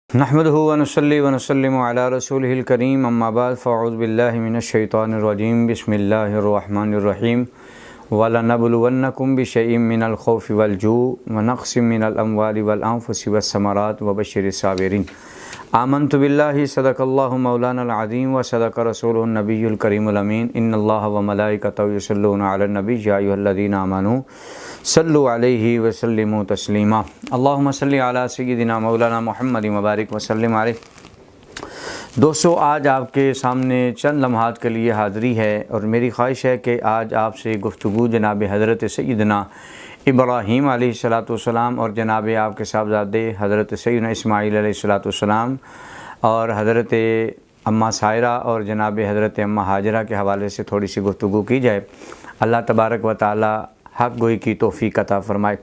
नहमदुहु व नुसल्ली व नुसल्लिमु अला रसूलिहिल करीम अम्मा बाद फ़अऊज़ु बिल्लाहि मिनश शैतानिर रजीम बिस्मिल्लाहिर रहमानिर रहीम वलनबलुवन्नकुम बिशैइन मिनल खौफ़ि वल जू'i व नक़्सिम मिनल अमवालि वल अंफ़ुसि वस्समराति व बश्शिरिस साबिरीन। आमन्तु बिल्लाहि सदक़ल्लाहु मौलानल अज़ीम व सदक़ रसूलुहुन नबियुल करीमुल अमीन। इन्नल्लाह व मलाइकतहु युसल्लूना अलन नबी या अय्युहल्लज़ीना आमनू सल्लु अलैहि व सल्लिमू तस्लीमा। अल्लाहुम्मा सल्लि अला सय्यिदिना मौलाना मुहम्मदिन व बारिक व सल्लिम अलैहि। दोस्तों, आज आपके सामने चंद लम्हात के लिए हाज़िरी है और मेरी ख्वाहिश है कि आज आपसे गुफ्तगू जनाब हज़रत सय्यिदना इब्राहीम अलैहिस्सलाम और जनाब आपके साहबज़ादे हज़रत सय्यिदना इस्माईल अलैहिस्सलाम और हज़रत अम्मा सायरा और जनाब हज़रत अम्मा हाजरा के हवाले से थोड़ी सी गुफ्तगू की जाए। अल्लाह तबारक व तआला हक़ गोई की तौफ़ीक़ अता फ़रमाए।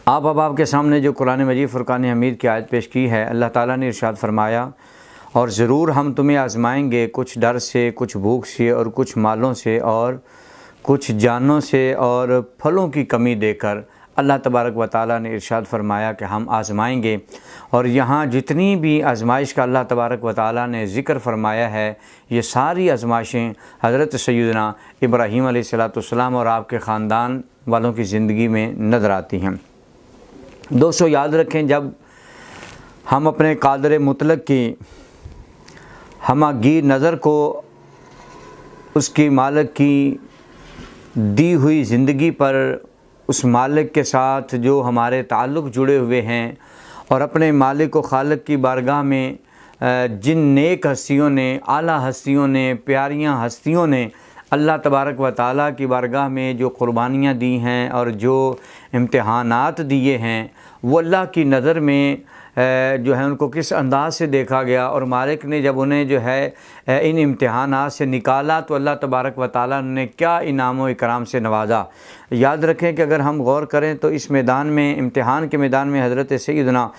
अब आपके सामने जो कुरान मजीद फ़ुरक़ान हमीद की आयत पेश की है, अल्लाह ताला ने इरशाद फ़रमाया, और ज़रूर हम तुम्हें आज़माएंगे कुछ डर से, कुछ भूख से और कुछ मालों से और कुछ जानों से और फलों की कमी देकर। अल्लाह तबारक व तआला ने इरशाद फ़रमाया कि हम आज़माएंगे। और यहाँ जितनी भी आज़माइश का अल्लाह तबारक व तआला ने ज़िक्र फ़रमाया है, ये सारी आज़माइशें हज़रत सय्यदना इब्राहीम अलैहिस्सलाम और आपके ख़ानदान वालों की ज़िंदगी में नज़र आती हैं। दोस्तों, याद रखें, जब हम अपने कादर मुतलक की हमागीर नज़र को उसकी मालिक की दी हुई ज़िंदगी पर, उस मालिक के साथ जो हमारे ताल्लुक़ जुड़े हुए हैं और अपने मालिक व खालिक की बारगाह में जिन नेक हस्तियों ने, आला हस्तियों ने, प्यारियां हस्तियों ने अल्लाह तबारक व तआला की बारगाह में जो क़ुरबानियाँ दी हैं और जो इम्तिहानात दिए हैं, वो अल्लाह की नज़र में जो है उनको किस अंदाज़ से देखा गया। और मालिक ने जब उन्हें जो है इन इम्तिहानात से निकाला तो अल्लाह तबारक व तआला ने क्या इनाम व इकराम से नवाजा। याद रखें कि अगर हम गौर करें तो इस मैदान में, इम्तिहान के मैदान में हज़रत सय्यदना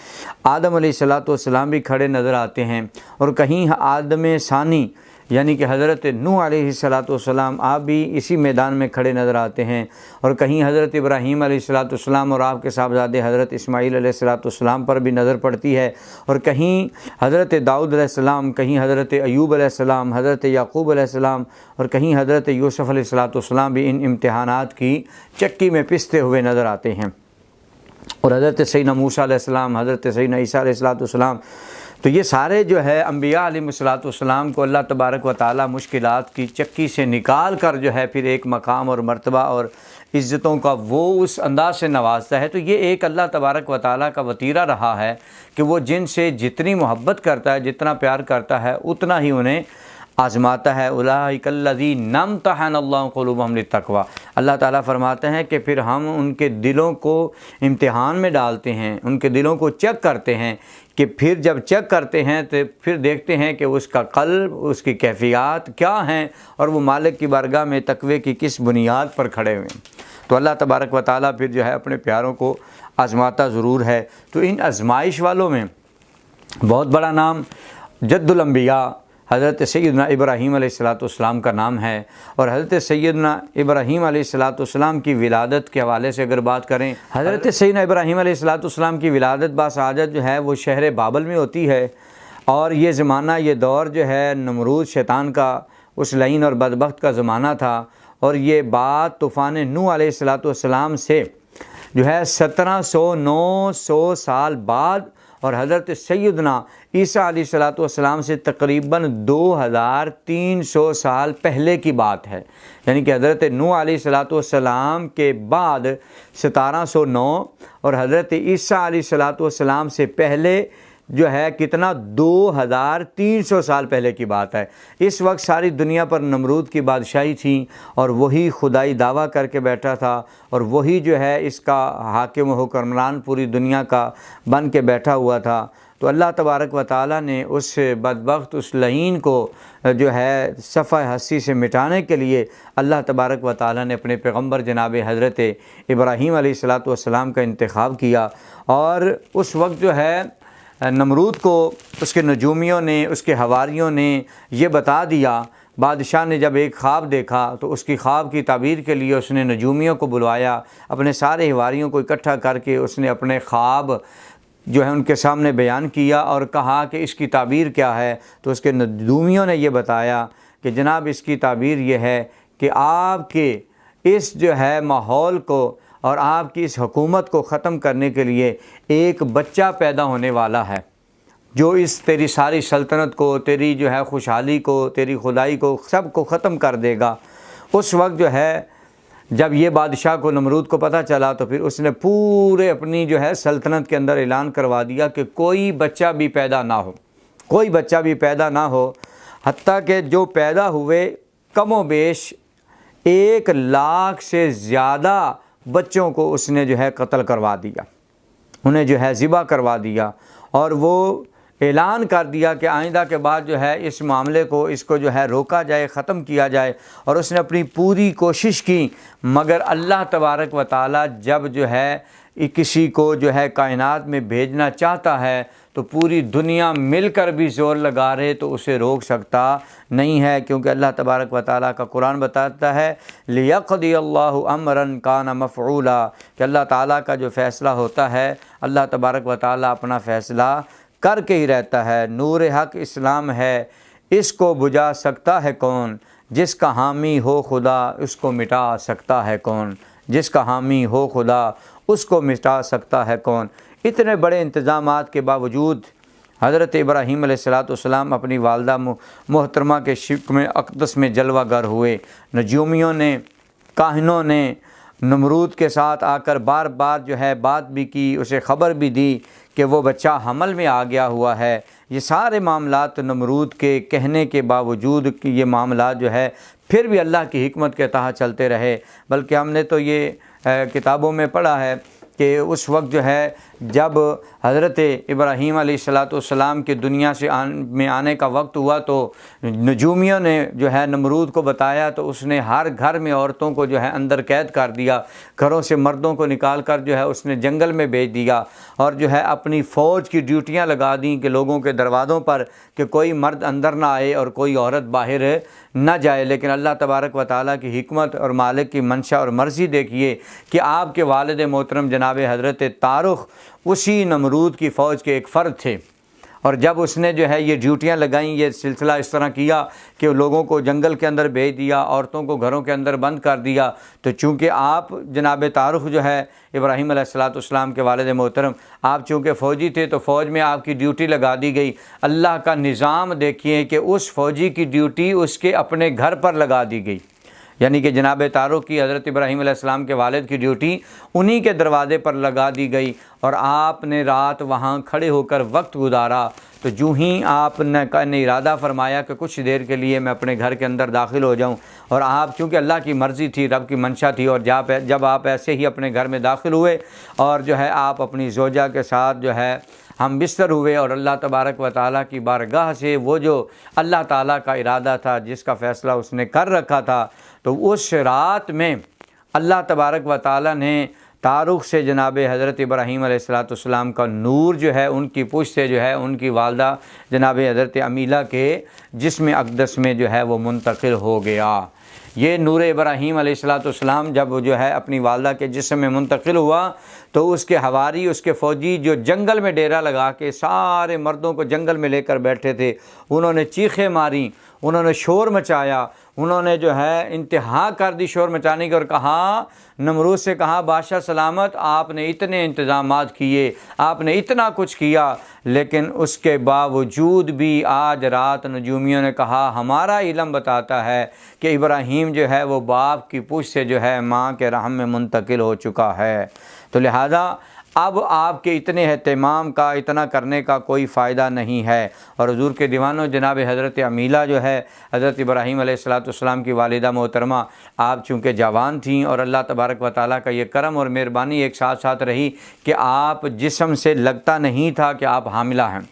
आदम अलैहिस्सलाम भी खड़े नज़र आते हैं, और कहीं आदम सानी यानी कि हज़रत नूह अलैहिस्सलाम आप भी इसी मैदान में खड़े नज़र आते हैं, और कहीं हज़रत इब्राहीम अलैहिस्सलाम और आपके साहबज़ादे हज़रत इस्माईल अलैहिस्सलाम पर भी नज़र पड़ती है, और कहीं हज़रत दाऊद अलैहिस्सलाम, कहीं हज़रत अय्यूब अलैहिस्सलाम, हज़रत याक़ूब अलैहिस्सलाम और कहीं हज़रत यूसुफ़ अलैहिस्सलाम भी इन इम्तिहानात की चक्की में पिसते हुए नज़र आते हैं। और हज़रत सय्यदना मूसा अलैहिस्सलाम, हज़रत सय्यदना ईसा अलैहिस्सलाम, तो ये सारे जो है अम्बिया अलैहिस्सलाम को अल्लाह तबारक व तआला मुश्किलात की चक्की से निकाल कर जो है फिर एक मकाम और मर्तबा और इज़्ज़तों का वो उस अंदाज़ से नवाजता है। तो ये एक अल्लाह तबारक व तआला का वतीरा रहा है कि वो जिनसे जितनी मोहब्बत करता है, जितना प्यार करता है, उतना ही उन्हें आज़माता है। उलाइकल्लज़ीना इम्तहनल्लाहु क़ुलूबहुम लित्तक़वा। अल्लाह ताला फरमाते हैं कि फिर हम उनके दिलों को इम्तिहान में डालते हैं, उनके दिलों को चेक करते हैं, कि फिर जब चेक करते हैं तो फिर देखते हैं कि उसका क़ल्ब, उसकी कैफ़ियत क्या हैं और वो मालिक की बारगाह में तक़वे की किस बुनियाद पर खड़े हुए हैं। तो अल्लाह तबारक व तआला फिर जो है अपने प्यारों को आज़माता ज़रूर है। तो इन आज़माइश वालों में बहुत बड़ा नाम जद्दुल अंबिया हज़रत सय्यदना इब्राहीम अलैहिस्सलाम का नाम है। और हज़रत सय्यदना इब्राहीम अलैहिस्सलाम की विलादत के हवाले से अगर बात करें, हज़रत सय्यदना इब्राहीम अलैहिस्सलाम की विलादत बासादत जो है वो शहर बाबल में होती है। और ये ज़माना, ये दौर जो है नमरूद शैतान का, उस लईन और बदबख्त का ज़माना था। और ये बात तूफ़ान नूह अलैहिस्सलाम से जो है 1700-900 साल बाद और हज़रत सय्यदना ईसा अलैहिस्सलाम से तकरीबन 2300 साल पहले की बात है। यानी कि हज़रत नूह अलैहिस्सलाम के बाद 1709 और हज़रत ईसा अलैहिस्सलाम से पहले जो है कितना 2300 साल पहले की बात है। इस वक्त सारी दुनिया पर नमरूद की बादशाही थी और वही खुदाई दावा करके बैठा था, और वही जो है इसका हाकिम हुक्मरान पूरी दुनिया का बन के बैठा हुआ था। तो अल्लाह तबारक व तआला ने उस बदबख्त, उस लईन को जो है सफ़ा हस्ती से मिटाने के लिए अल्लाह तबारक व तआला ने अपने पैगम्बर जनाब हज़रत इब्राहीम अलैहिस्सलाम का इंतखाब किया। और उस वक्त जो है नमरूद को उसके नजूमियों ने, उसके हवारियों ने ये बता दिया। बादशाह ने जब एक ख्वाब देखा तो उसकी ख्वाब की ताबीर के लिए उसने नजूमियों को बुलवाया, अपने सारे हवारियों को इकट्ठा करके उसने अपने ख्वाब जो है उनके सामने बयान किया और कहा कि इसकी ताबीर क्या है। तो उसके नजूमियों ने ये बताया कि जनाब इसकी ताबीर ये है कि आपके इस जो है माहौल को और आपकी इस हुकूमत को ख़त्म करने के लिए एक बच्चा पैदा होने वाला है, जो इस तेरी सारी सल्तनत को, तेरी जो है खुशहाली को, तेरी खुदाई को, सब को ख़त्म कर देगा। उस वक्त जो है जब ये बादशाह को, नमरूद को पता चला, तो फिर उसने पूरे अपनी जो है सल्तनत के अंदर ऐलान करवा दिया कि कोई बच्चा भी पैदा ना हो, कोई बच्चा भी पैदा ना हो। हत्ता कि जो पैदा हुए कमो बेश 1 लाख से ज़्यादा बच्चों को उसने जो है कत्ल करवा दिया, उन्हें जो है ज़िबा करवा दिया। और वो ऐलान कर दिया कि आइंदा के बाद जो है इस मामले को, इसको जो है रोका जाए, ख़त्म किया जाए। और उसने अपनी पूरी कोशिश की, मगर अल्लाह तबारक व ताला जब जो है किसी को जो है कायनात में भेजना चाहता है तो पूरी दुनिया मिलकर भी ज़ोर लगा रहे तो उसे रोक सकता नहीं है, क्योंकि अल्लाह तबारक व ताला का कुरान बताता है लियक़दी अल्लाहु अमरन काना मफ़ऊला, कि अल्लाह ताला का जो फ़ैसला होता है, अल्लाह तबारक व ताला अपना फ़ैसला करके ही रहता है। नूर हक इस्लाम है, इसको बुझा सकता है कौन, जिसका हामी हो खुदा उसको मिटा सकता है कौन, जिसका हामी हो खुदा उसको मिटा सकता है कौन। इतने बड़े इंतज़ामात के बावजूद हज़रत इब्राहीम अलैहिस्सलाम अपनी वालदा मोहतरमा के शिक में अक़दस में जलवागर हुए। नजूमियों ने, काहिनों ने नमरूद के साथ आकर बार बार जो है बात भी की, उसे ख़बर भी दी कि वो बच्चा हमल में आ गया हुआ है। ये सारे मामलात नमरूद के कहने के बावजूद कि ये मामलात जो है फिर भी अल्लाह की हिकमत के तहत चलते रहे। बल्कि हमने तो ये किताबों में पढ़ा है कि उस वक्त जो है जब हज़रत इब्राहीम अलैहिस्सलाम के दुनिया से में आने का वक्त हुआ तो नजूमियों ने जो है नमरूद को बताया, तो उसने हर घर में औरतों को जो है अंदर कैद कर दिया, घरों से मर्दों को निकाल कर जो है उसने जंगल में भेज दिया और जो है अपनी फ़ौज की ड्यूटियां लगा दी कि लोगों के दरवाज़ों पर कि कोई मर्द अंदर ना आए और कोई औरत बाहर ना जाए। लेकिन अल्लाह तबारक व ताला की हिकमत और मालिक की मंशा और मर्ज़ी देखिए कि आपके वालिद मोहतरम जनाब हज़रत तारुख उसी नमरूद की फ़ौज के एक फ़र्द थे। और जब उसने जो है ये ड्यूटियां लगाई, ये सिलसिला इस तरह किया कि लोगों को जंगल के अंदर भेज दिया, औरतों को घरों के अंदर बंद कर दिया, तो चूँकि आप जनाब तारुख जो है इब्राहीम अलैहिस्सलाम के वालिद मोहतरम, आप चूँकि फ़ौजी थे तो फ़ौज में आपकी ड्यूटी लगा दी गई। अल्लाह का निज़ाम देखिए कि उस फ़ौजी की ड्यूटी उसके अपने घर पर लगा दी गई, यानी कि जनाब तारुख की, हज़रत इब्राहीम अलैहिस्सलाम के वालिद की ड्यूटी उन्हीं के दरवाज़े पर लगा दी गई। और आपने रात वहाँ खड़े होकर वक्त गुजारा। तो जो ही आपने इरादा फरमाया कि कुछ देर के लिए मैं अपने घर के अंदर दाखिल हो जाऊँ, और आप चूँकि अल्लाह की मर्ज़ी थी, रब की मंशा थी, और जब आप ऐसे ही अपने घर में दाखिल हुए और जो है आप अपनी ज़ौजा के साथ जो है हम बिस्तर हुए और अल्लाह तबारक व ताला की बारगाह से वो जो अल्लाह ताला का इरादा था, जिसका फ़ैसला उसने कर रखा था, तो उस रात में अल्लाह तबारक व ताला ने तारुख से जनाब हज़रत इब्राहीम अलैहिस्सलाम का नूर जो है उनकी पुश्त से जो है उनकी वालदा जनाब हज़रत अमीला के जिस्म अक़दस में जो है वो मुंतकिल हो गया। ये नूर इब्राहीम अलैहिस्सलाम जब जो है अपनी वालदा के जिस्म में मुंतकिल हुआ तो उसके हवारी, उसके फ़ौजी जो जंगल में डेरा लगा के सारे मर्दों को जंगल में लेकर बैठे थे, उन्होंने चीखें मारी, उन्होंने शोर मचाया, उन्होंने जो है इंतहा कर दी शोर मचाने की और कहा, नमरूद से कहा, बादशाह सलामत, आपने इतने इंतज़ामात किए, आपने इतना कुछ किया, लेकिन उसके बावजूद भी आज रात नजूमियों ने कहा हमारा इल्म बताता है कि इब्राहीम जो है वो बाप की पुश्त से जो है माँ के रहम में मुंतकिल हो चुका है। तो लिहाजा अब आपके इतने एहतमाम का, इतना करने का कोई फ़ायदा नहीं है। और हुज़ूर के दीवानों जनाब हज़रत अमीला जो है हज़रत इब्राहीम अलैहिस्सलाम की वालिदा मोहतरमा, आप चूँकि जवान थीं और अल्लाह तबारक व ताला का ये करम और मेहरबानी एक साथ साथ रही कि आप जिस्म से लगता नहीं था कि आप हामिला हैं,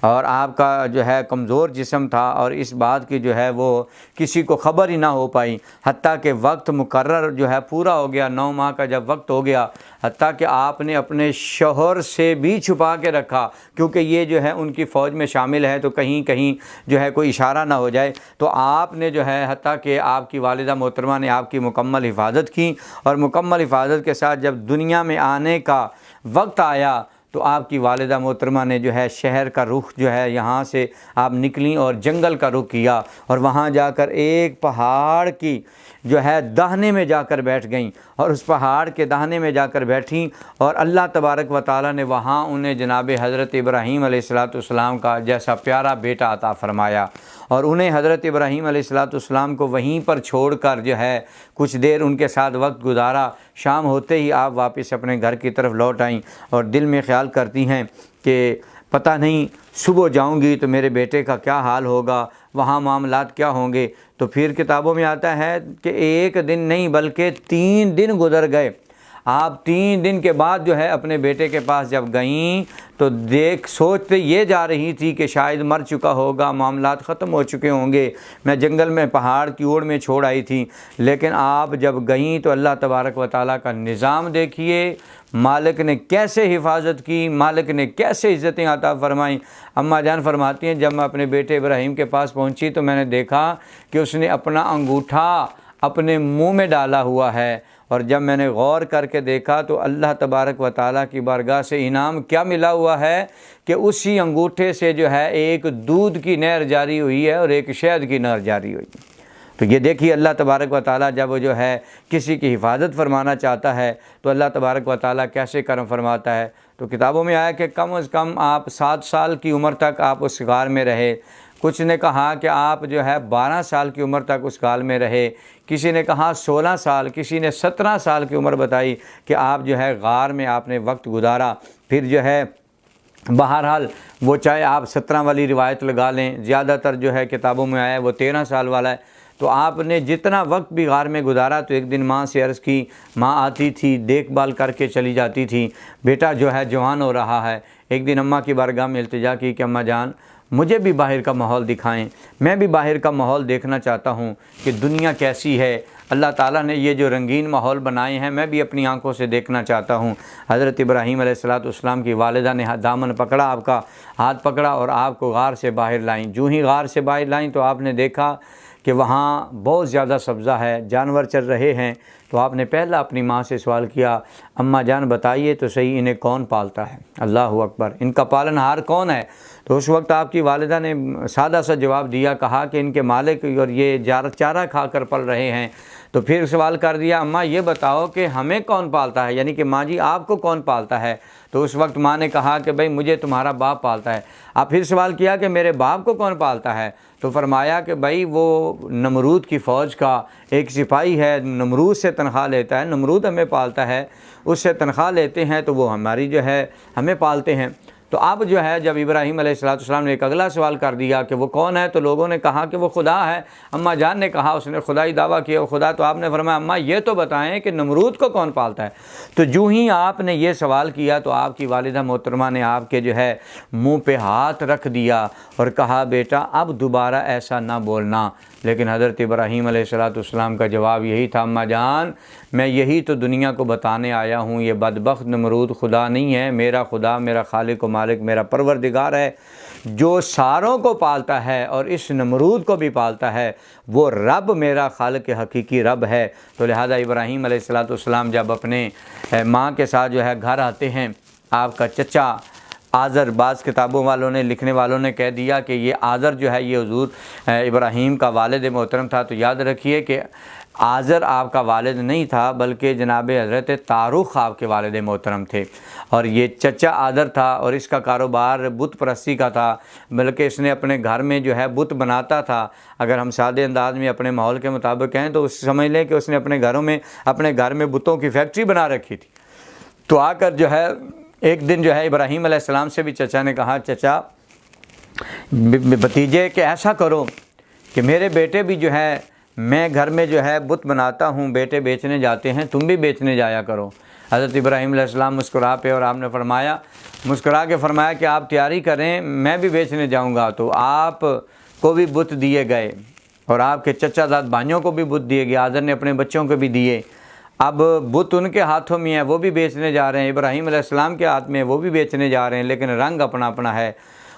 और आपका जो है कमज़ोर जिस्म था और इस बात की जो है वो किसी को ख़बर ही ना हो पाई। हत्ता कि वक्त मुकर्रर जो है पूरा हो गया, 9 माह का जब वक्त हो गया, हत्ता कि आपने अपने शौहर से भी छुपा के रखा, क्योंकि ये जो है उनकी फ़ौज में शामिल है तो कहीं कहीं जो है कोई इशारा ना हो जाए। तो आपने जो है हत्ता कि आपकी वालिदा मोहतरमा ने आपकी मुकम्मल हिफाजत की, और मुकम्मल हिफाजत के साथ जब दुनिया में आने का वक्त आया तो आपकी वालिदा मोहतरमा ने जो है शहर का रुख जो है, यहाँ से आप निकली और जंगल का रुख किया और वहाँ जाकर एक पहाड़ की जो है दाहने में जाकर बैठ गईं और उस पहाड़ के दाहने में जाकर बैठी और अल्लाह तबारक व तआला ने वहाँ उन्हें जनाब हज़रत इब्राहीम अलैहिस्सलाम का जैसा प्यारा बेटा अता फ़रमाया और उन्हें हज़रत इब्राहीम अलैहिस्सलाम को वहीं पर छोड़कर जो है कुछ देर उनके साथ वक्त गुजारा। शाम होते ही आप वापस अपने घर की तरफ लौट आईं और दिल में ख़्याल करती हैं कि पता नहीं सुबह जाऊंगी तो मेरे बेटे का क्या हाल होगा, वहाँ मामलात क्या होंगे। तो फिर किताबों में आता है कि एक दिन नहीं बल्कि 3 दिन गुजर गए। आप 3 दिन के बाद जो है अपने बेटे के पास जब गईं तो सोचते ये जा रही थी कि शायद मर चुका होगा, मामलात ख़त्म हो चुके होंगे, मैं जंगल में पहाड़ की ओर में छोड़ आई थी। लेकिन आप जब गईं तो अल्लाह तबारक व तआला का निज़ाम देखिए, मालिक ने कैसे हिफाजत की, मालिक ने कैसे इज़्ज़तें अता फ़रमाई। अम्मा जान फरमाती हैं जब मैं अपने बेटे इब्राहीम के पास पहुंची तो मैंने देखा कि उसने अपना अंगूठा अपने मुंह में डाला हुआ है और जब मैंने गौर करके देखा तो अल्लाह तबारक व तआला की बारगाह से इनाम क्या मिला हुआ है कि उसी अंगूठे से जो है एक दूध की नहर जारी हुई है और एक शहद की नहर जारी हुई है। तो ये देखिए अल्लाह तबारक व तआला जब जो है किसी की हिफाजत फरमाना चाहता है तो अल्लाह तबारक व तआला कैसे करम फरमाता है। तो किताबों में आया कि कम से कम आप 7 साल की उम्र तक आप उस गार में रहे। कुछ ने कहा कि आप जो है 12 साल की उम्र तक उस गार में रहे, किसी ने कहा 16 साल, किसी ने 17 साल की उम्र बताई कि आप जो है गार में आपने वक्त गुजारा। फिर जो है बहरहाल वो चाहे आप 17 वाली रिवायत लगा लें, ज़्यादातर जो है किताबों में आया है वो 13 साल वाला है। तो आपने जितना वक्त भी गार में गुजारा तो एक दिन माँ से अर्ज़ की, माँ आती थी देखभाल करके चली जाती थी, बेटा जो है जवान हो रहा है। एक दिन अम्मा की बारगाह में इल्तिजा की कि अम्मा जान मुझे भी बाहर का माहौल दिखाएं, मैं भी बाहर का माहौल देखना चाहता हूँ कि दुनिया कैसी है, अल्लाह ताला ने ये जो रंगीन माहौल बनाए हैं मैं भी अपनी आंखों से देखना चाहता हूँ। हज़रत इब्राहीम अलैहिस्सलाम की वालिदा ने दामन पकड़ा, आपका हाथ पकड़ा और आपको गार से बाहर लाईं। जो ही गार से बाहर लाईं तो आपने देखा कि वहाँ बहुत ज़्यादा सब्ज़ा है, जानवर चल रहे हैं। तो आपने पहला अपनी माँ से सवाल किया, अम्मा जान बताइए तो सही इन्हें कौन पालता है, अल्लाह अकबर, इनका पालनहार कौन है। तो उस वक्त आपकी वालिदा ने सादा सा जवाब दिया, कहा कि इनके मालिक और ये चारा खाकर पल रहे हैं। तो फिर सवाल कर दिया, अम्मा ये बताओ कि हमें कौन पालता है, यानी कि माँ जी आपको कौन पालता है। तो उस वक्त माँ ने कहा कि भाई मुझे तुम्हारा बाप पालता है। आप फिर सवाल किया कि मेरे बाप को कौन पालता है। तो फरमाया कि भाई वो नमरूद की फ़ौज का एक सिपाही है, नमरूद से तनख्वाह लेता है, नमरूद हमें पालता है, उससे तनख्वाह लेते हैं तो वो हमारी जो है हमें पालते हैं। तो अब जो है जब इब्राहीम अलैहिस्सलाम ने एक अगला सवाल कर दिया कि वो कौन है, तो लोगों ने कहा कि वो खुदा है। अम्मा जान ने कहा, उसने खुदाई दावा किया वो खुदा। तो आपने फरमाया अम्मा ये तो बताएं कि नमरूद को कौन पालता है। तो यूँ ही आपने ये सवाल किया तो आपकी वालिदा मोहतरमा ने आपके जो है मुँह पे हाथ रख दिया और कहा बेटा अब दोबारा ऐसा ना बोलना। लेकिन हज़रत इब्राहीम अलैहिस्सलाम का जवाब यही था, अम्मा जान मैं यही तो दुनिया को बताने आया हूँ, ये बदबख्त नमरूद खुदा नहीं है, मेरा खुदा मेरा खालिक व मालिक मेरा परवरदिगार है जो सारों को पालता है और इस नमरूद को भी पालता है, वो रब मेरा खालिक हकीकी रब है। तो लिहाजा इब्राहीम अलैहिस्सलाम जब अपने माँ के साथ जो है घर आते हैं, आपका चचा आज़र, बाज़ किताबों वालों ने लिखने वालों ने कह दिया कि ये आज़र जो है ये हुज़ूर इब्राहीम का वालिद मोहतरम था। तो याद रखिए कि आज़र आपका वालिद नहीं था बल्कि जनाब हज़रत तारुख आपके वालिद मोहतरम थे और ये चचा आज़र था और इसका कारोबार बुत परस्ती का था, बल्कि इसने अपने घर में जो है बुत बनाता था। अगर हम सादे अंदाज में अपने माहौल के मुताबिक कहें तो उस समझ लें कि उसने अपने घर में बुतों की फैक्ट्री बना रखी थी। तो आकर जो है एक दिन जो है इब्राहीम अलैहिस्सलाम से भी चचा ने कहा, चचा भतीजे कि ऐसा करो कि मेरे बेटे भी जो है, मैं घर में जो है बुत बनाता हूँ, बेटे बेचने जाते हैं, तुम भी बेचने जाया करो। हज़रत इब्राहीम अलैहिस्सलाम मुस्कुरा पे और आपने मुस्कुरा के फरमाया कि आप तैयारी करें, मैं भी बेचने जाऊँगा। तो आप को भी बुत दिए गए और आपके चचाजाद भाइयों को भी बुत दिए गए, आज़र ने अपने बच्चों को भी दिए। अब बुत उनके हाथों में है, वो भी बेचने जा रहे हैं, इब्राहीम अलैहिस्सलाम के हाथ में वो भी बेचने जा रहे हैं, लेकिन रंग अपना अपना है।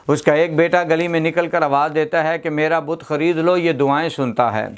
उसका एक बेटा गली में निकल कर आवाज़ देता है कि मेरा बुत ख़रीद लो, ये दुआएं सुनता है,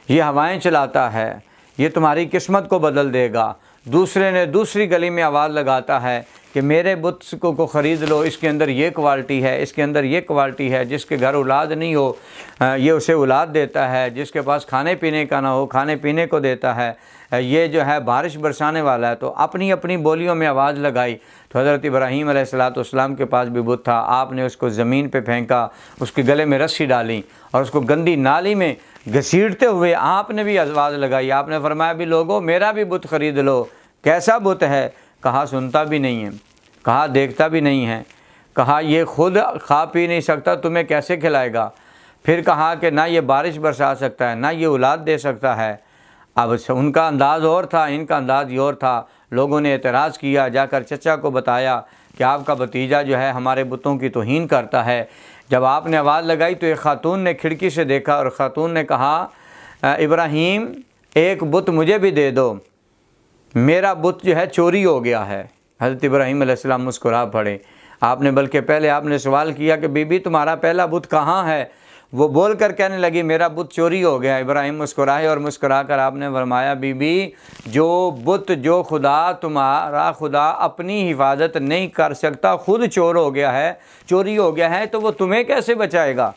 ये हवाएं चलाता है, ये तुम्हारी किस्मत को बदल देगा। दूसरे ने दूसरी गली में आवाज़ लगाता है कि मेरे बुत को ख़रीद लो, इसके अंदर ये क्वालिटी है, इसके अंदर ये क्वालिटी है, जिसके घर औलाद नहीं हो ये उसे औलाद देता है, जिसके पास खाने पीने का ना हो खाने पीने को देता है, ये जो है बारिश बरसाने वाला है। तो अपनी अपनी बोलियों में आवाज़ लगाई। तो हज़रत इब्राहीम अलैहिस्सलाम के पास भी बुत था। आपने उसको ज़मीन पे फेंका, उसके गले में रस्सी डाली और उसको गंदी नाली में घसीटते हुए आपने भी आवाज़ लगाई। आपने फरमाया भी लोगों मेरा भी बुत ख़रीद लो। कैसा बुत है? कहा सुनता भी नहीं है, कहा देखता भी नहीं है, कहा ये खुद खा पी नहीं सकता, तुम्हें कैसे खिलाएगा। फिर कहा कि ना ये बारिश बरसा सकता है, ना ये औलाद दे सकता है। अब उनका अंदाज़ और था, इनका अंदाज़ और था। लोगों ने एतराज़ किया, जाकर चचा को बताया कि आपका भतीजा जो है हमारे बुतों की तौहीन करता है। जब आपने आवाज़ लगाई तो एक ख़ातून ने खिड़की से देखा और ख़ातून ने कहा इब्राहीम एक बुत मुझे भी दे दो, मेरा बुत जो है चोरी हो गया है। हज़रत इब्राहीम अलैहिस्सलाम मुस्कुरा पड़े। आपने बल्कि पहले आपने सवाल किया कि बीबी तुम्हारा पहला बुत कहाँ है? वो बोल कर कहने लगी मेरा बुत चोरी हो गया। इब्राहीम मुस्कुराए और मुस्कुरा कर आपने फरमाया बीबी जो खुदा तुम्हारा खुदा अपनी हिफाजत नहीं कर सकता खुद चोर हो गया है, चोरी हो गया है, तो वो तुम्हें कैसे बचाएगा?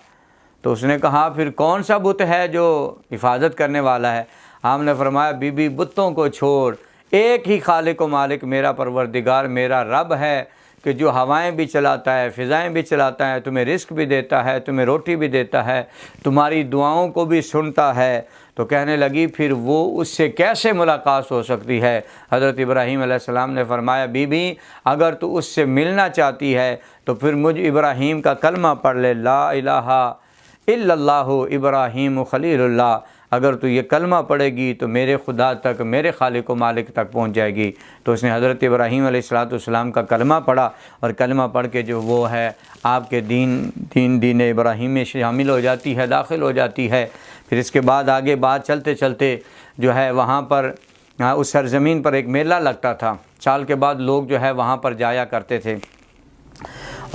तो उसने कहा फिर कौन सा बुत है जो हिफाजत करने वाला है? आपने फरमाया बीबी बुतों को छोड़, एक ही खालिक व मालिक मेरा परवरदिगार मेरा रब है कि जो हवाएं भी चलाता है, फ़िज़ाएं भी चलाता है, तुम्हें रिस्क भी देता है, तुम्हें रोटी भी देता है, तुम्हारी दुआओं को भी सुनता है। तो कहने लगी फिर वो उससे कैसे मुलाकात हो सकती है? हज़रत इब्राहीम अलैहिस्सलाम ने फरमाया बीबी अगर तू उससे मिलना चाहती है तो फिर मुझ इब्राहीम का कलमा पढ़ ले, ला इलाहा इल्लल्लाहु इब्राहीम खलीलुल्लाह। अगर तू ये कलमा पढ़ेगी तो मेरे खुदा तक, मेरे खालिक व मालिक तक पहुँच जाएगी। तो उसने हज़रत इब्राहीम अलैहिस्सलाम का कलमा पढ़ा और कलमा पढ़ के जो वो है आपके दीन इब्राहीम में शामिल हो जाती है, दाखिल हो जाती है। फिर इसके बाद आगे बात चलते चलते जो है वहाँ पर उस सरज़मीन पर एक मेला लगता था। साल के बाद लोग जो है वहाँ पर जाया करते थे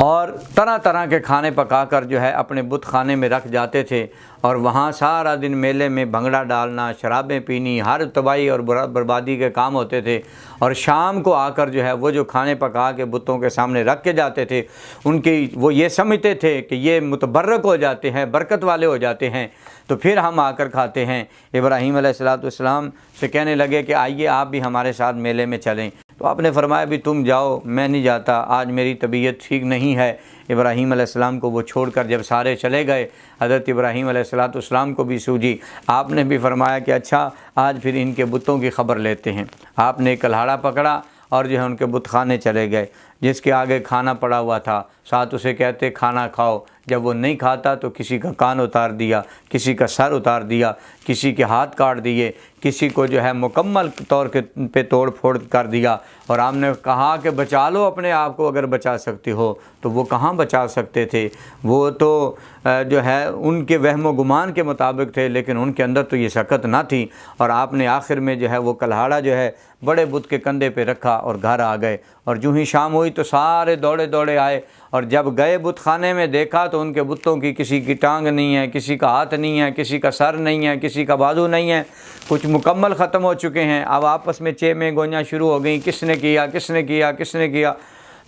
और तरह तरह के खाने पकाकर जो है अपने बुत खाने में रख जाते थे और वहाँ सारा दिन मेले में भंगड़ा डालना, शराबें पीनी, हर तबाही और बर्बादी के काम होते थे। और शाम को आकर जो है वो जो खाने पका के बुतों के सामने रख के जाते थे उनकी वो ये समझते थे कि ये मुतबर्रक हो जाते हैं, बरकत वाले हो जाते हैं, तो फिर हम आकर खाते हैं। इब्राहीम अलैहिस्सलाम से कहने लगे कि आइए आप भी हमारे साथ मेले में चलें। तो आपने फरमाया भी तुम जाओ, मैं नहीं जाता, आज मेरी तबीयत ठीक नहीं है। इब्राहीम अलैहिस्सलाम को वो छोड़कर जब सारे चले गए, हज़रत इब्राहीम अलैहिस्सलाम को भी सूझी। आपने भी फरमाया कि अच्छा आज फिर इनके बुतों की ख़बर लेते हैं। आपने एक कल्हाड़ा पकड़ा और जो है उनके बुत खाने चले गए। जिसके आगे खाना पड़ा हुआ था साथ उसे कहते खाना खाओ। जब वो नहीं खाता तो किसी का कान उतार दिया, किसी का सर उतार दिया, किसी के हाथ काट दिए, किसी को जो है मुकम्मल तौर पे तोड़ फोड़ कर दिया। और आपने कहा कि बचा लो अपने आप को, अगर बचा सकते हो। तो वो कहाँ बचा सकते थे, वो तो जो है उनके वहम गुमान के मुताबिक थे, लेकिन उनके अंदर तो ये शकत ना थी। और आपने आखिर में जो है वो कल्हाड़ा जो है बड़े बुत के कंधे पे रखा और घर आ गए। और जो ही शाम हुई तो सारे दौड़े दौड़े आए और जब गए बुत खाने में देखा तो उनके बुतों की किसी की टांग नहीं है, किसी का हाथ नहीं है, किसी का सर नहीं है, किसी का बाजू नहीं है, कुछ मुकम्मल ख़त्म हो चुके हैं। अब आपस में चेमें गोइयाँ शुरू हो गई, किसने किया किसने किया किसने किया।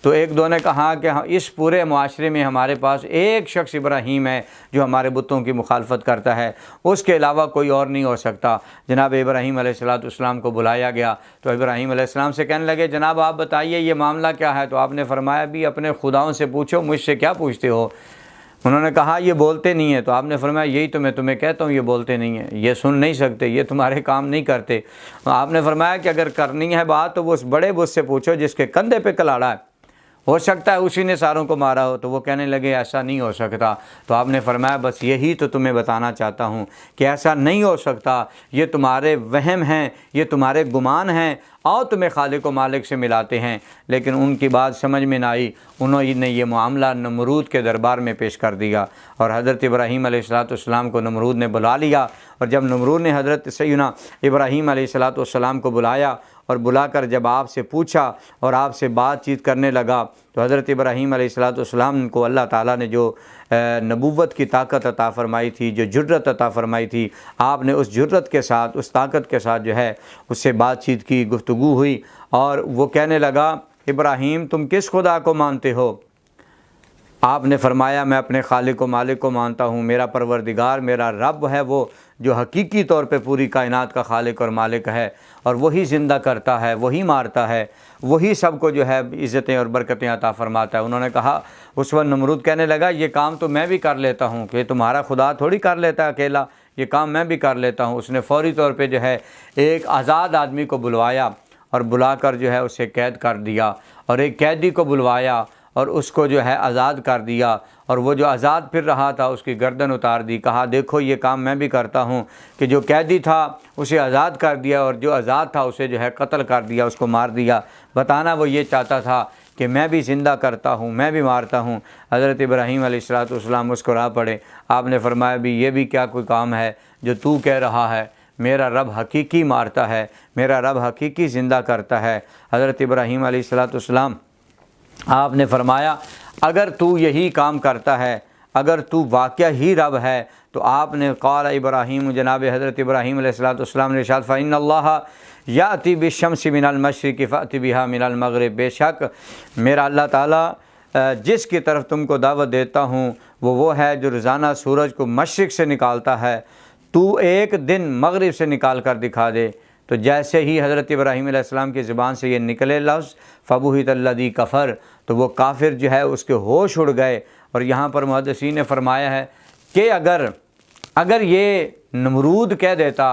तो एक दो ने कहा कि हाँ इस पूरे माशरे में हमारे पास एक शख्स इब्राहीम है जो हमारे बुतों की मुखालफत करता है, उसके अलावा कोई और नहीं हो सकता। जनाब इब्राहीम अलैहिस्सलाम को बुलाया गया तो इब्राहीम अलैहिस्सलाम से कहने लगे जनाब आप बताइए ये मामला क्या है। तो आपने फरमाया भी अपने खुदाओं से पूछो, मुझसे क्या पूछते हो। उन्होंने कहा ये बोलते नहीं है। तो आपने फरमाया यही तो मैं तुम्हें कहता हूँ, ये बोलते नहीं है, ये सुन नहीं सकते, ये तुम्हारे काम नहीं करते। आपने फरमाया कि अगर करनी है बात तो वो उस बड़े बुत से पूछो जिसके कंधे पे कलाड़ा है, हो सकता है उसी ने सारों को मारा हो। तो वो कहने लगे ऐसा नहीं हो सकता। तो आपने फरमाया बस यही तो तुम्हें बताना चाहता हूँ कि ऐसा नहीं हो सकता, ये तुम्हारे वहम हैं, ये तुम्हारे गुमान हैं, और तुम्हें खालिक व मालिक से मिलाते हैं। लेकिन उनकी बात समझ में ना आई, उन्होंने ये मामला नमरूद के दरबार में पेश कर दिया। और हज़रत इब्राहीम अलैहिस्सलाम को नमरूद ने बुला लिया। और जब नमरूद ने हज़रत सैयदना इब्राहीम अलैहिस्सलाम को बुलाया और बुलाकर जब आपसे पूछा और आपसे बातचीत करने लगा तो हज़रत इब्राहीम अलैहिस्सलाम को अल्लाह ताला ने जो नबूवत की ताकत अता फ़रमाई थी, जो जुर्रत अता फ़रमाई थी, आपने उस जुर्रत के साथ, उस ताकत के साथ जो है उससे बातचीत की, गुफ्तगू हुई। और वो कहने लगा इब्राहीम तुम किस खुदा को मानते हो? आपने फरमाया मैं अपने खालिक व मालिक को मानता हूँ, मेरा परवरदिगार मेरा रब है वो जो हकीकी तौर पे पूरी कायनात का खालिक और मालिक है, और वही ज़िंदा करता है, वही मारता है, वही सबको जो है इज़्ज़तें और बरकतें अता फरमाता है। उन्होंने कहा, उस वक्त नमरूद कहने लगा ये काम तो मैं भी कर लेता हूँ, कि तुम्हारा खुदा थोड़ी कर लेता है अकेला, ये काम मैं भी कर लेता हूँ। उसने फ़ौरी तौर पे जो है एक आज़ाद आदमी को बुलवाया और बुलाकर जो है उसे कैद कर दिया, और एक कैदी को बुलवाया और उसको जो है आज़ाद कर दिया, और वो जो आज़ाद फिर रहा था उसकी गर्दन उतार दी। कहा देखो ये काम मैं भी करता हूँ, कि जो कैदी था उसे आज़ाद कर दिया और जो आज़ाद था उसे जो है कत्ल कर दिया, उसको मार दिया। बताना वो ये चाहता था कि मैं भी ज़िंदा करता हूँ, मैं भी मारता हूँ। हज़रत इब्राहीम अलैहिस्सलाम मुस्कुरा पड़े। आपने फरमाया भी ये भी क्या कोई काम है जो तू कह रहा है, मेरा रब हकीकी मारता है, मेरा रब हकीकी ज़िंदा करता है। हज़रत इब्राहीम अलैहिस्सलाम आपने फरमाया अगर तू यही काम करता है, अगर तू वाक़या ही रब है, तो आपने क़ाल इब्राहीम, जनाब हज़रत इब्राहीम अलैहिस्सलाम ने इरशाद फ़इन्न अल्लाह याती बिशम्सि मिनल मशरिक़ि फ़अति बिहा मिनल मग़रिब, बेशक मेरा अल्लाह ताला जिसकी तरफ तुमको दावत देता हूँ वो है जो रोज़ाना सूरज को मशरिक़ से निकालता है, तू एक दिन मग़रिब से निकाल कर दिखा दे। तो जैसे ही हज़रत इब्राहीम अलैहिस्सलाम की ज़ुबान से ये निकले लफ्ज़ फ़बुहितल्लज़ी कफ़र, तो वो काफिर जो है उसके होश उड़ गए। और यहाँ पर मुहद्दिसीन ने फरमाया है कि अगर ये नमरूद कह देता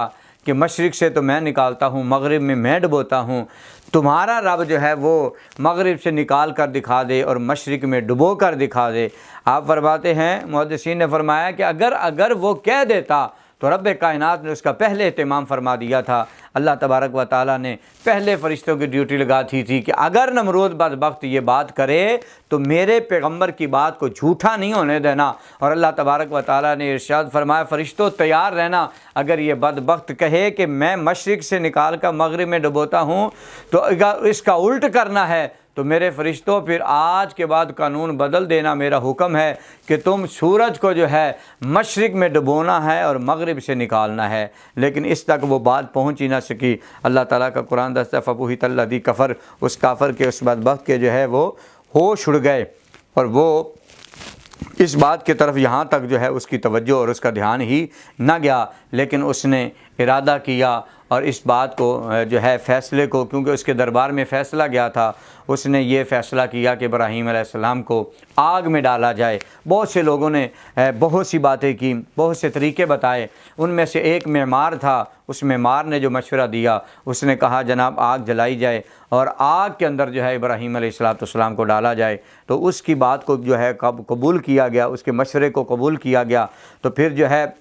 कि मशरिक़ से तो मैं निकालता हूँ, मग़रिब में मैं डुबोता हूँ, तुम्हारा रब जो है वो मग़रिब से निकाल कर दिखा दे और मशरिक़ में डुबो कर दिखा दे। आप फरमाते हैं, मुहद्दिसीन ने फरमाया कि अगर वो कह देता तो रब कायनात ने उसका पहले एहतमाम फरमा दिया था। अल्लाह तबारक व ताला ने पहले फ़रिश्तों की ड्यूटी लगा थी कि अगर नमरूद बदबख्त ये बात करे तो मेरे पैगम्बर की बात को झूठा नहीं होने देना। और अल्लाह तबारक व ताला ने इरशाद फरमाया फ़रिश्तों तैयार रहना, अगर ये बदबख्त कहे कि मैं मशरिक़ से निकाल कर मग़रिब में डुबोता हूँ तो इसका उल्ट करना है, तो मेरे फ़रिश्तों फिर आज के बाद कानून बदल देना। मेरा हुक्म है कि तुम सूरज को जो है मशरिक़ में डुबोना है और मग़रिब से निकालना है। लेकिन इस तक वो बात पहुँच ही ना सकी। अल्लाह ताला का कुरान दस्ता फ़बुहितल्लज़ी कफ़र, उस काफर के उस बदबख्त के जो है वो होश उड़ गए, और वो इस बात की तरफ यहाँ तक जो है उसकी तवज्जो और उसका ध्यान ही ना गया। लेकिन उसने इरादा किया और इस बात को जो है फ़ैसले को, क्योंकि उसके दरबार में फ़ैसला गया था, उसने ये फ़ैसला किया कि इब्राहीम अलैहिस्सलाम को आग में डाला जाए। बहुत से लोगों ने बहुत सी बातें की, बहुत से तरीके बताए। उनमें से एक मेमार था, उस मेमार ने जो मशवरा दिया, उसने कहा जनाब आग जलाई जाए और आग के अंदर जो है इब्राहीम अलैहिस्सलाम को डाला जाए। तो उसकी बात को जो है कबूल किया गया, उसके मशवरे को कबूल किया गया। तो फिर जो है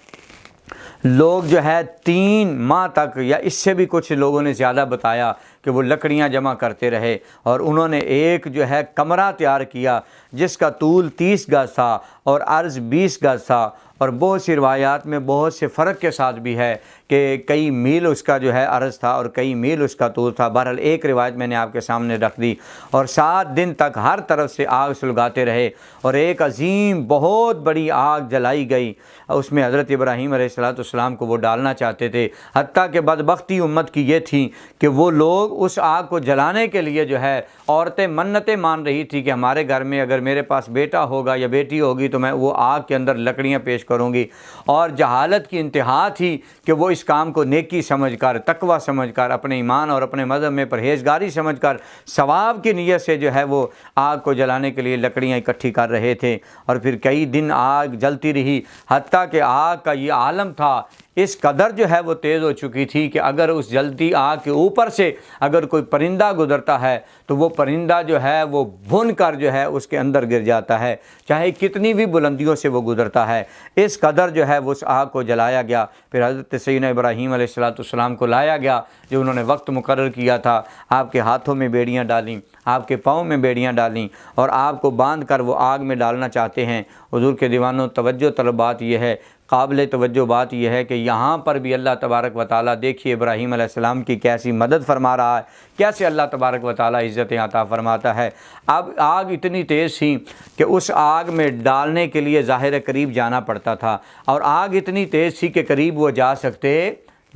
लोग जो है 3 माह तक, या इससे भी कुछ लोगों ने ज़्यादा बताया, कि वो लकड़ियां जमा करते रहे और उन्होंने एक जो है कमरा तैयार किया जिसका तूल 30 गज था और अर्ज़ 20 गज था। और बहुत सी रिवायात में बहुत से फ़र्क के साथ भी है कि कई मील उसका जो है अर्ज़ था और कई मील उसका तूल था। बहरहाल एक रिवायत मैंने आपके सामने रख दी। और 7 दिन तक हर तरफ से आग सुलगाते रहे और एक अजीम बहुत बड़ी आग जलाई गई। उसमें हज़रत इब्राहीम अलैहिस्सलाम को वो डालना चाहते थे। हत्ता कि बदबख्ती उम्मत की ये थी कि वो लोग उस आग को जलाने के लिए जो है औरतें मन्नतें मान रही थी कि हमारे घर में अगर मेरे पास बेटा होगा या बेटी होगी तो मैं वो आग के अंदर लकड़ियाँ पेश करूँगी। और जहालत की इंतहा थी कि वो इस काम को नेकी समझकर, तकवा समझकर, अपने ईमान और अपने मज़हब में परहेज़गारी समझकर सवाब की नीयत से जो है वो आग को जलाने के लिए लकड़ियाँ इकट्ठी कर रहे थे। और फिर कई दिन आग जलती रही, हत्ता कि आग का ये आलम था इस कदर जो है वो तेज़ हो चुकी थी कि अगर उस जलती आग के ऊपर से अगर कोई परिंदा गुज़रता है तो वो परिंदा जो है वो भुन कर जो है उसके अंदर गिर जाता है, चाहे कितनी भी बुलंदियों से वो गुज़रता है। इस कदर जो है वो उस आग को जलाया गया। फिर हज़रत सैयदना इब्राहीम अलैहिस्सलाम को लाया गया, जो उन्होंने वक्त मुकर्रर किया था। आपके हाथों में बेड़ियाँ डालीं, आपके पाँव में बेड़ियाँ डालीं और आपको बांध कर वो आग में डालना चाहते हैं। हुज़ूर के दीवानों तवज्जो तलब बात यह है, काबिल तवज्जो बात यह है कि यहाँ पर भी अल्लाह तबारक व ताला देखिए इब्राहीम अलैहिस्सलाम की कैसी मदद फरमा रहा है, कैसे अल्लाह तबारक व ताला इज़्ज़तें अता फरमाता है। अब आग इतनी तेज़ थी कि उस आग में डालने के लिए ज़ाहिर करीब जाना पड़ता था, और आग इतनी तेज़ थी कि करीब वो जा सकते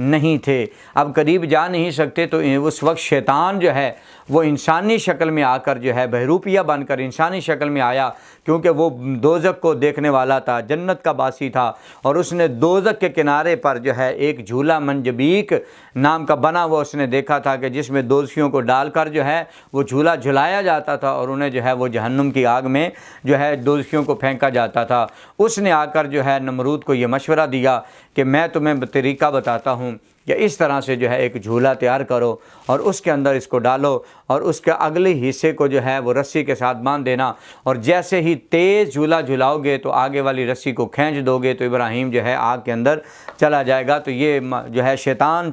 नहीं थे, अब करीब जा नहीं सकते। तो उस वक्त शैतान जो है वो इंसानी शक्ल में आकर जो है बहरूपिया बनकर इंसानी शक्ल में आया, क्योंकि वो दोज़ख को देखने वाला था, जन्नत का बासी था। और उसने दोज़ख के किनारे पर जो है एक झूला मंजबीक नाम का बना हुआ उसने देखा था कि जिसमें दोषियों को डालकर जो है वो झूला झुलाया जाता था और उन्हें जो है वो जहन्नुम की आग में जो है दोषियों को फेंका जाता था। उसने आकर जो है नमरूद को ये मशवरा दिया कि मैं तुम्हें तरीक़ा बताता हूँ कि इस तरह से जो है एक झूला तैयार करो और उसके अंदर इसको डालो और उसके अगले हिस्से को जो है वो रस्सी के साथ बांध देना, और जैसे ही तेज़ झूला झुलाओगे तो आगे वाली रस्सी को खींच दोगे तो इब्राहीम जो है आग के अंदर चला जाएगा। तो ये जो है शैतान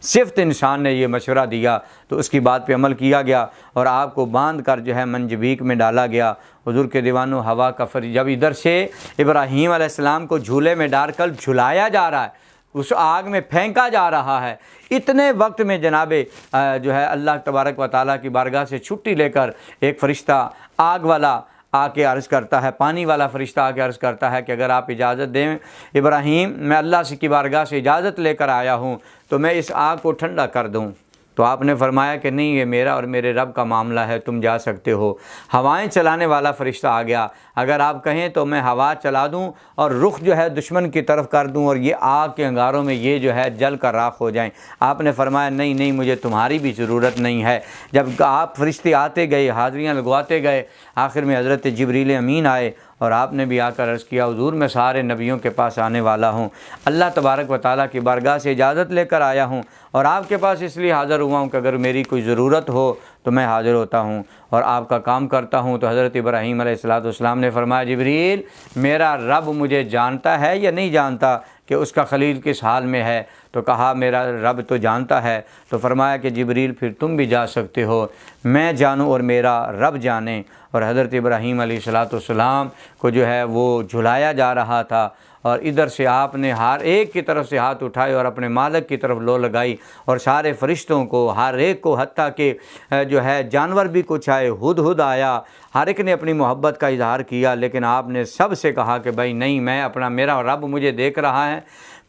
सिफ्त इंसान ने ये मशवरा दिया, तो उसकी बात पे अमल किया गया और आग को बांध कर जो है मंजबीक में डाला गया। हुज़ूर के दीवानों, हवा का जब इधर से इब्राहीम अलैहिस्सलाम को झूले में डालकर झुलाया जा रहा है, उस आग में फेंका जा रहा है, इतने वक्त में जनाबे जो है अल्लाह तबारक व तआला की बारगाह से छुट्टी लेकर एक फ़रिश्ता आग वाला आके अर्ज़ करता है, पानी वाला फ़रिश्ता आके अर्ज़ करता है कि अगर आप इजाज़त दें इब्राहीम, मैं अल्लाह से की बारगाह से इजाज़त लेकर आया हूँ तो मैं इस आग को ठंडा कर दूँ। तो आपने फरमाया कि नहीं, ये मेरा और मेरे रब का मामला है, तुम जा सकते हो। हवाएं चलाने वाला फ़रिश्ता आ गया, अगर आप कहें तो मैं हवा चला दूं और रुख जो है दुश्मन की तरफ कर दूं और ये आग के अंगारों में ये जो है जल कर राख हो जाएं। आपने फरमाया नहीं नहीं, मुझे तुम्हारी भी ज़रूरत नहीं है। जब आप फ़रिश्ते आते गए, हाज़िरियाँ लगवाते गए, आखिर में हज़रत जिब्रील अमीन आए और आपने भी आकर अर्ज़ किया, हुज़ूर मैं सारे नबियों के पास आने वाला हूँ, अल्लाह तबारक व तआला की बारगाह से इजाज़त लेकर आया हूँ और आपके पास इसलिए हाज़िर हुआ हूँ कि अगर मेरी कोई ज़रूरत हो तो मैं हाज़िर होता हूँ और आपका काम करता हूँ। तो हज़रत इब्राहीम अलैहिस्सलाम ने फरमाया, जिब्रील मेरा रब मुझे जानता है या नहीं जानता कि उसका खलील किस हाल में है? तो कहा मेरा रब तो जानता है। तो फरमाया कि जिब्रील फिर तुम भी जा सकते हो, मैं जानूँ और मेरा रब जाने। और हज़रत इब्राहीम अलैहिस्सलाम को जो है वो झुलाया जा रहा था और इधर से आपने हर एक की तरफ से हाथ उठाए और अपने मालिक की तरफ लो लगाई और सारे फ़रिश्तों को, हर एक को, हत्ता कि जो है जानवर भी कुछ आए, हुदहुद आया, हर एक ने अपनी मोहब्बत का इजहार किया, लेकिन आपने सब से कहा कि भाई नहीं, मैं अपना, मेरा रब मुझे देख रहा है,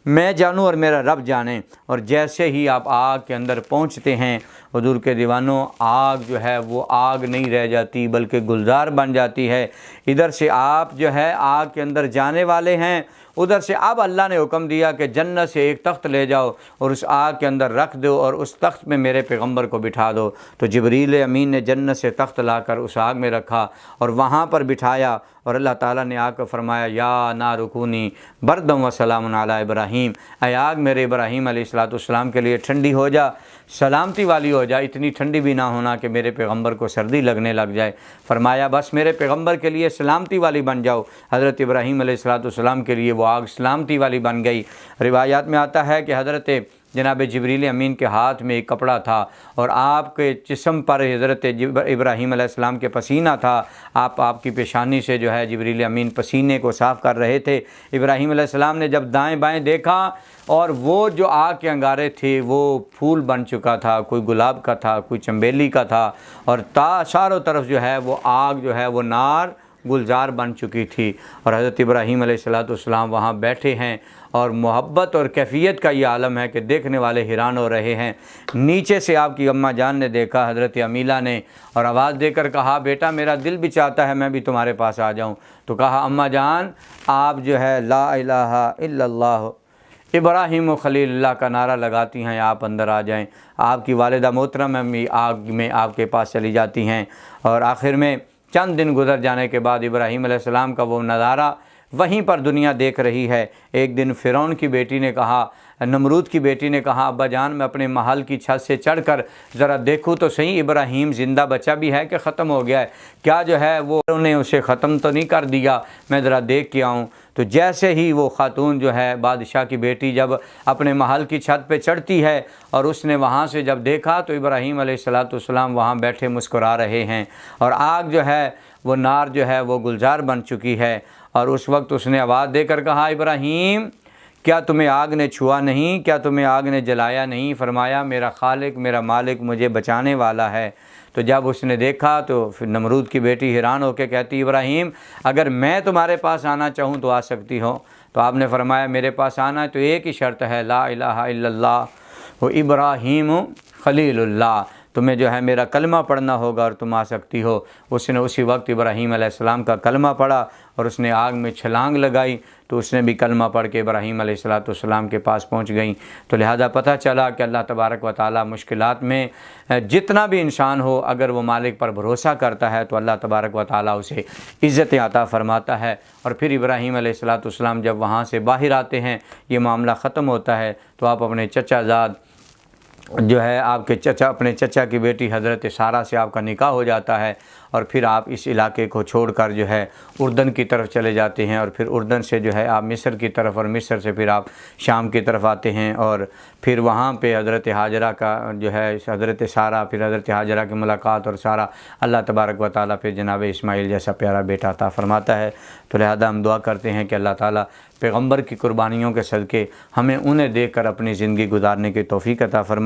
मैं जानूँ और मेरा रब जाने। और जैसे ही आप आग के अंदर पहुँचते हैं, हुज़ूर के दीवानों, आग जो है वो आग नहीं रह जाती बल्कि गुलजार बन जाती है। इधर से आप जो है आग के अंदर जाने वाले हैं, उधर से अब अल्लाह ने हुक्म दिया कि जन्नत से एक तख्त ले जाओ और उस आग के अंदर रख दो और उस तख्त में मेरे पैगंबर को बिठा दो। तो जिब्रील अमीन ने जन्नत से तख्त लाकर उस आग में रखा और वहाँ पर बिठाया और अल्लाह ताला ने आकर फरमाया, या नारुकूनी बरदम व सलामुन अला इब्राहीम, ऐ आग मेरे इब्राहीम अलैहिस्सलाम के लिए ठंडी हो जा, सलामती वाली हो जा, इतनी ठंडी भी ना होना कि मेरे पैगंबर को सर्दी लगने लग जाए। फरमाया बस मेरे पैगंबर के लिए सलामती वाली बन जाओ। हज़रत इब्राहीम अलैहिस्सलाम के लिए वो आग सलामती वाली बन गई। रिवायात में आता है कि हज़रत जनाब जिब्रील अमीन के हाथ में एक कपड़ा था और आपके जिस्म पर हज़रत इब्राहीम अलैहिस्सलाम के पसीना था। आपकी पेशानी से जो है जिब्रील अमीन पसीने को साफ़ कर रहे थे। इब्राहीम अलैहिस्सलाम ने जब दाएं बाएं देखा और वो जो आग के अंगारे थे वो फूल बन चुका था, कोई गुलाब का था, कोई चंबेली का था और चारों तरफ जो है वो आग जो है वो नार गुलजार बन चुकी थी। और हज़रत इब्राहीम अलैहिस्सलाम वहाँ बैठे हैं और मोहब्बत और कैफियत का ये आलम है कि देखने वाले हैरान हो रहे हैं। नीचे से आपकी अम्मा जान ने देखा, हज़रत अमीला ने, और आवाज़ देकर कहा, बेटा मेरा दिल भी चाहता है मैं भी तुम्हारे पास आ जाऊँ। तो कहा, अम्मा जान आप जो है ला इलाहा इल्लल्लाह इब्राहीम खलीलुल्लाह का नारा लगाती हैं, आप अंदर आ जाएं। आपकी वालिदा मोहतरम आग में आपके पास चली जाती हैं और आखिर में चंद दिन गुजर जाने के बाद इब्राहीम अलैहिस्सलाम का वो नज़ारा वहीं पर दुनिया देख रही है। एक दिन फ़िरौन की बेटी ने कहा, नमरूद की बेटी ने कहा, अब्बा जान मैं अपने महल की छत से चढ़कर ज़रा देखूँ तो सही इब्राहीम ज़िंदा बचा भी है कि ख़त्म हो गया है, क्या जो है वो उन्होंने उसे ख़त्म तो नहीं कर दिया, मैं ज़रा देख के आऊँ। तो जैसे ही वो ख़ातून जो है बादशाह की बेटी जब अपने महल की छत पे चढ़ती है और उसने वहाँ से जब देखा तो इब्राहीम अलैहिस्सलाम वहाँ बैठे मुस्कुरा रहे हैं और आग जो है वो नार जो है वो गुलजार बन चुकी है। और उस वक्त उसने आवाज़ देकर कहा, इब्राहीम क्या तुम्हें आग ने छुआ नहीं, क्या तुम्हें आग ने जलाया नहीं? फरमाया, मेरा खालिक मेरा मालिक मुझे बचाने वाला है। तो जब उसने देखा तो फिर नमरूद की बेटी हैरान होकर कहती, इब्राहीम अगर मैं तुम्हारे पास आना चाहूँ तो आ सकती हो। तो आपने फरमाया मेरे पास आना है तो एक ही शर्त है, ला इलाहा इल्लल्लाह व इब्राहीम खलीलुल्लाह, तुम्हें जो है मेरा कलमा पढ़ना होगा और तुम आ सकती हो। उसने उसी वक्त इब्राहीम अलैहिस्सलाम का कलमा पढ़ा और उसने आग में छलांग लगाई, तो उसने भी कलमा पढ़ के इब्राहीम अलैहिस्सलाम के पास पहुंच गई। तो लिहाजा पता चला कि अल्लाह तबारक व तआला मुश्किलात में जितना भी इंसान हो, अगर वो मालिक पर भरोसा करता है तो अल्लाह तबारक व तआला उसे इज़्ज़त अता फ़रमाता है। और फिर इब्राहीम अलैहिस्सलाम जब वहाँ से बाहर आते हैं, ये मामला ख़त्म होता है, तो आप अपने चचाज़ाद जो है आपके चचा, अपने चचा की बेटी हज़रत सारा से आपका निकाह हो जाता है। और फिर आप इस इलाके को छोड़कर जो है उर्दन की तरफ चले जाते हैं, और फिर उर्दन से जो है आप मिस्र की तरफ, और मिस्र से फिर आप शाम की तरफ आते हैं। और फिर वहाँ पे हज़रत हाजरा का जो है हज़रत सारा, फिर हज़रत हाजरा की मुलाकात, और सारा अल्लाह तबारक व तआला फिर जनाब इस्माइल जैसा प्यारा बेटा अता फ़रमाता है। तो लिहाजा हम दुआ करते हैं कि अल्लाह ताला पैगम्बर की कुर्बानियों के सदक़े हमें उन्हें देख कर अपनी ज़िंदगी गुजारने की तौफ़ीक़ अता फ़रमाए।